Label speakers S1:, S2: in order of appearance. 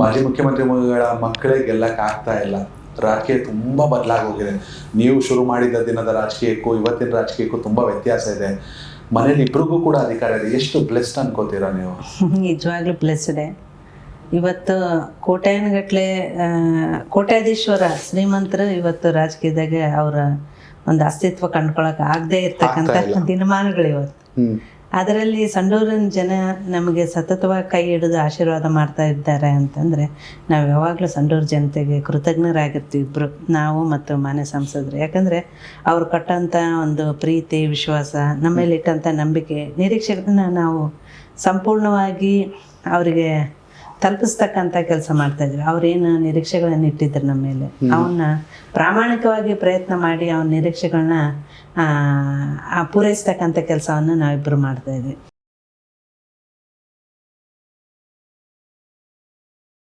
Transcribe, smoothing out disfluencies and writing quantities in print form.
S1: ಮಾಜಿ ಮುಖ್ಯಮಂತ್ರಿಗಳ ಮಕ್ಕಳೇ ಗೆಲ್ಲಕ್ಕೆ ಆಗ್ತಾ ಇಲ್ಲ. ರಾಜಕೀಯ ತುಂಬ ಬದಲಾಗೋಗಿದೆ. ನೀವು ಶುರು ಮಾಡಿದ ದಿನದ ರಾಜಕೀಯಕ್ಕೂ ಇವತ್ತಿನ ರಾಜಕೀಯಕ್ಕೂ ತುಂಬ ವ್ಯತ್ಯಾಸ ಇದೆ. ಮನೇಲಿ ಇಬ್ರಿಗೂ ಕೂಡ ಅಧಿಕಾರ ಇದೆ. ಎಷ್ಟು ಬ್ಲೆಸ್ಡ್ ಅನ್ಕೋತೀರಾ ನೀವು?
S2: ನಿಜವಾಗ್ಲೂ ಬ್ಲೆಸ್ಡೆ. ಇವತ್ತು ಕೋಟ್ಯಾನುಗಟ್ಲೆ ಕೋಟ್ಯಾಧೀಶ್ವರ ಶ್ರೀಮಂತರು ಇವತ್ತು ರಾಜಕೀಯದಾಗೆ ಅವರ ಒಂದು ಅಸ್ತಿತ್ವ ಕಂಡ್ಕೊಳಕ್ಕೆ ಆಗದೆ ಇರ್ತಕ್ಕಂಥ ದಿನಮಾನಗಳು ಇವತ್ತು. ಅದರಲ್ಲಿ ಸಂಡೂರಿನ ಜನ ನಮಗೆ ಸತತವಾಗಿ ಕೈ ಹಿಡಿದು ಆಶೀರ್ವಾದ ಮಾಡ್ತಾ ಇದ್ದಾರೆ ಅಂತಂದರೆ ನಾವು ಯಾವಾಗಲೂ ಸಂಡೂರು ಜನತೆಗೆ ಕೃತಜ್ಞರಾಗಿರ್ತೀವಿ ಇಬ್ಬರು, ನಾವು ಮತ್ತು ಮಾನ್ಯ ಸಂಸದರು. ಯಾಕಂದರೆ ಅವ್ರು ಕೊಟ್ಟಂಥ ಒಂದು ಪ್ರೀತಿ, ವಿಶ್ವಾಸ, ನಮ್ಮ ಮೇಲೆ ಇಟ್ಟಂಥ ನಂಬಿಕೆ, ನಿರೀಕ್ಷೆಗಳನ್ನ ನಾವು ಸಂಪೂರ್ಣವಾಗಿ ಅವರಿಗೆ ತಲುಪಿಸ್ತಕ್ಕಂಥ ಕೆಲಸ ಮಾಡ್ತಾಯಿದ್ವಿ. ಅವ್ರೇನು ನಿರೀಕ್ಷೆಗಳನ್ನು ಇಟ್ಟಿದ್ರು ನಮ್ಮ ಮೇಲೆ, ಅವನ್ನ ಪ್ರಾಮಾಣಿಕವಾಗಿ ಪ್ರಯತ್ನ ಮಾಡಿ ಅವನ ನಿರೀಕ್ಷೆಗಳನ್ನ ಪೂರೈಸ್ತಕ್ಕಂಥ ಕೆಲಸವನ್ನು ನಾವಿಬ್ಬರು ಮಾಡ್ತಾಯಿದ್ವಿ.